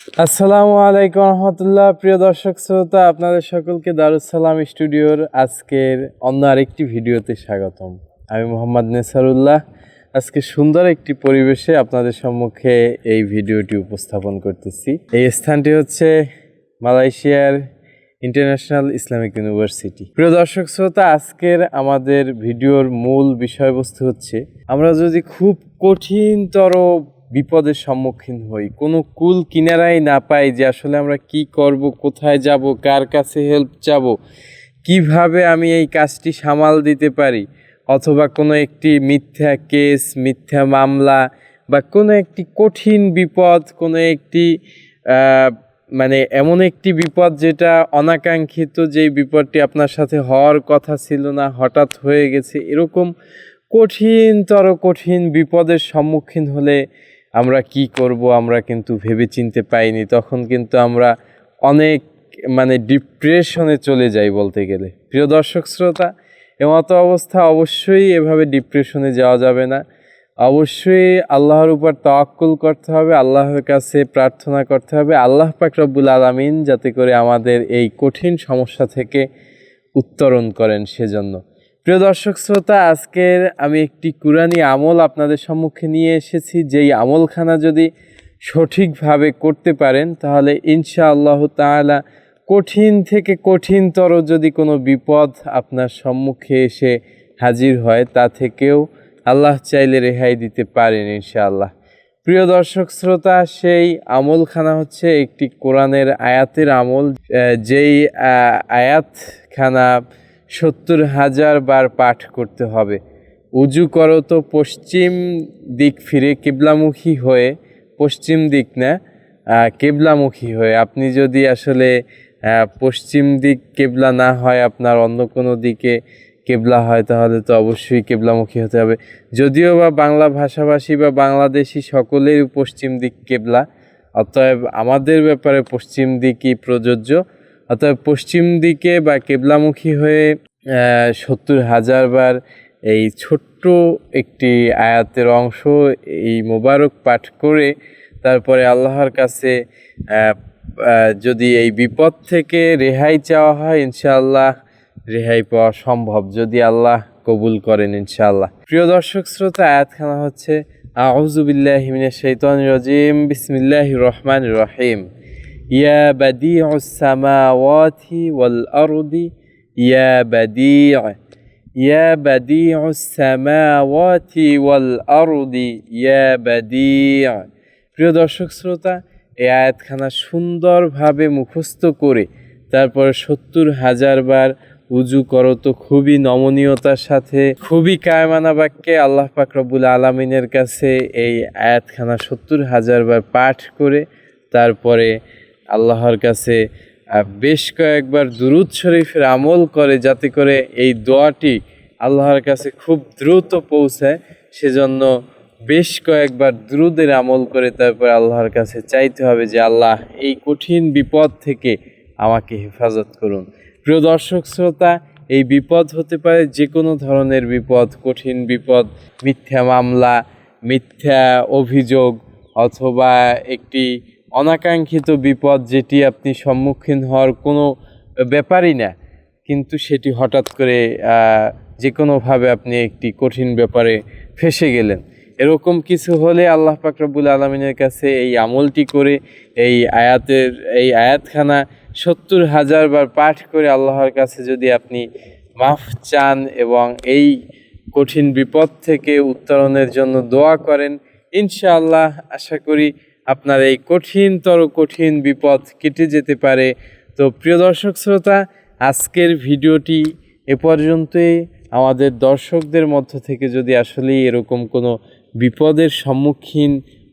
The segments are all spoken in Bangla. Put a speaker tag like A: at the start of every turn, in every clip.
A: আসসালামু আলাইকুম রহমতুল্লাহ। প্রিয় দর্শক শ্রোতা, আপনাদের সকলকে দারুস সালাম স্টুডিওর আজকের অন্য আরেকটি ভিডিওতে স্বাগতম। আমি মোহাম্মদ নেসারুল্লাহ। আজকে সুন্দর একটি পরিবেশে আপনাদের সম্মুখে এই ভিডিওটি উপস্থাপন করতেছি। এই স্থানটি হচ্ছে মালয়েশিয়ার ইন্টারন্যাশনাল ইসলামিক ইউনিভার্সিটি। প্রিয় দর্শক শ্রোতা, আজকের আমাদের ভিডিওর মূল বিষয়বস্তু হচ্ছে, আমরা যদি খুব কঠিনতর বিপদের সম্মুখীন হই, কোনো কুল কিনারাই না পাই যে আসলে আমরা কি করব, কোথায় যাব, কার কাছে হেল্প চাব, কিভাবে আমি এই কাজটি সামাল দিতে পারি, অথবা কোনো একটি মিথ্যা কেস, মিথ্যা মামলা বা কোনো একটি কঠিন বিপদ, কোনো একটি এমন একটি বিপদ যেটা অনাকাঙ্ক্ষিত, যেই বিপদটি আপনার সাথে হওয়ার কথা ছিল না, হঠাৎ হয়ে গেছে, এরকম কঠিন বিপদের সম্মুখীন হলে আমরা কি করব আমরা কিন্তু ভেবে চিনতে পাইনি। তখন কিন্তু আমরা অনেক ডিপ্রেশনে চলে যাই বলতে গেলে। প্রিয় দর্শক শ্রোতা, এমতো অবস্থা অবশ্যই এভাবে ডিপ্রেশনে যাওয়া যাবে না। অবশ্যই আল্লাহর উপর তাওয়াক্কুল করতে হবে, আল্লাহর কাছে প্রার্থনা করতে হবে, আল্লাহ পাক রব্বুল আলামিন যাতে করে আমাদের এই কঠিন সমস্যা থেকে উত্তরণ করেন সেজন্য। প্রিয় দর্শক শ্রোতা, আজকের আমি একটি কুরআনি আমল আপনাদের সম্মুখে নিয়ে এসেছি। যেই আমলখানা যদি সঠিকভাবে করতে পারেন তাহলে ইনশাআল্লাহ তাআলা কঠিন থেকে কঠিনতর যদি কোনো বিপদ আপনার সম্মুখে এসে হাজির হয়, তা থেকেও আল্লাহ চাইলে রেহাই দিতে পারেন ইনশাআল্লাহ। প্রিয় দর্শক শ্রোতা, সেই আমলখানা হচ্ছে একটি কোরআনের আয়াতের আমল। যেই আয়াতখানা 70,000 বার পাঠ করতে হবে। উজু করো তো পশ্চিম দিক ফিরে, কিবলামুখী হয়ে, পশ্চিম দিক না কেবলামুখী হয়ে। আপনি যদি আসলে পশ্চিম দিক কেবলা না হয়, আপনার অন্য কোনো দিকে কেবলা হয়, তাহলে তো অবশ্যই কেবলামুখী হতে হবে। যদিও বা বাংলা ভাষাভাষী বা বাংলাদেশি সকলেরই পশ্চিম দিক কেবলা, অতএব আমাদের ব্যাপারে পশ্চিম দিকই প্রযোজ্য। অতএব পশ্চিম দিকে বা কেবলামুখী হয়ে 70,000 বার এই ছোট্ট একটি আয়াতের অংশ এই মোবারক পাঠ করে তারপরে আল্লাহর কাছে যদি এই বিপদ থেকে রেহাই চাওয়া হয়, ইনশাআল্লাহ রেহাই পাওয়া সম্ভব যদি আল্লাহ কবুল করেন ইনশাআল্লাহ। প্রিয় দর্শক শ্রোতা, আয়াতখানা হচ্ছে আউযু বিল্লাহি মিনাশ শাইতানির রাজিম, বিসমিল্লাহির রহমানির রহিম। ইয়া বাদিউস সামাওয়াতি ওয়াল আরদি, ইয়া বাদিউস সামাওয়াতি ওয়াল আরদি, ইয়া বাদিউ। প্রিয় দর্শক শ্রোতা, এই আয়াতখানা সুন্দরভাবে মুখস্থ করে তারপর 70,000 বার উজু করো তো খুবই নমনীয়তার সাথে, খুবই কায়মানা বাক্যে আল্লাহ পাক রব্বুল আলামিনের কাছে এই আয়াতখানা 70,000 বার পাঠ করে তারপরে আল্লাহর কাছে বেশ কয়েকবার দুরূদ শরীফের আমল করে, যাতে করে এই দোয়াটি আল্লাহর কাছে খুব দ্রুত পৌঁছায়। সেজন্য বেশ কয়েকবার দুরূদের আমল করে তারপর আল্লাহর কাছে চাইতে হবে যে আল্লাহ এই কঠিন বিপদ থেকে আমাকে হেফাজত করুন। প্রিয় দর্শক শ্রোতা, এই বিপদ হতে পারে যে কোনো ধরনের বিপদ, কঠিন বিপদ, মিথ্যা মামলা, মিথ্যা অভিযোগ, অথবা একটি অনাকাঙ্ক্ষিত বিপদ যেটি আপনি সম্মুখীন হওয়ার কোনো ব্যাপারই না, কিন্তু সেটি হঠাৎ করে যে কোনোভাবে আপনি একটি কঠিন ব্যাপারে ফেঁসে গেলেন। এরকম কিছু হলে আল্লাহ পাক রব্বুল আলামিনের কাছে এই আমলটি করে এই আয়াতখানা 70,000 বার পাঠ করে আল্লাহর কাছে যদি আপনি মাফ চান এবং এই কঠিন বিপদ থেকে উত্তরণের জন্য দোয়া করেন, ইনশাআল্লাহ আশা করি আপনার এই কঠিন বিপদ কেটে যেতে পারে। তো প্রিয় দর্শক শ্রোতা, আজকের ভিডিওটি এ পর্যন্তই। আমাদের দর্শকদের মধ্য থেকে যদি আসলেই এরকম কোনো বিপদের সম্মুখীন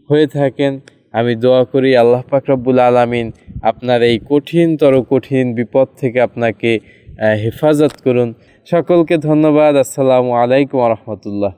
A: হয়ে থাকেন, আমি দোয়া করি আল্লাহ পাক রব্বুল আলামিন আপনার এই কঠিন বিপদ থেকে আপনাকে হেফাজত করুন। সকলকে ধন্যবাদ। আসসালামু আলাইকুম ওয়া রাহমাতুল্লাহ।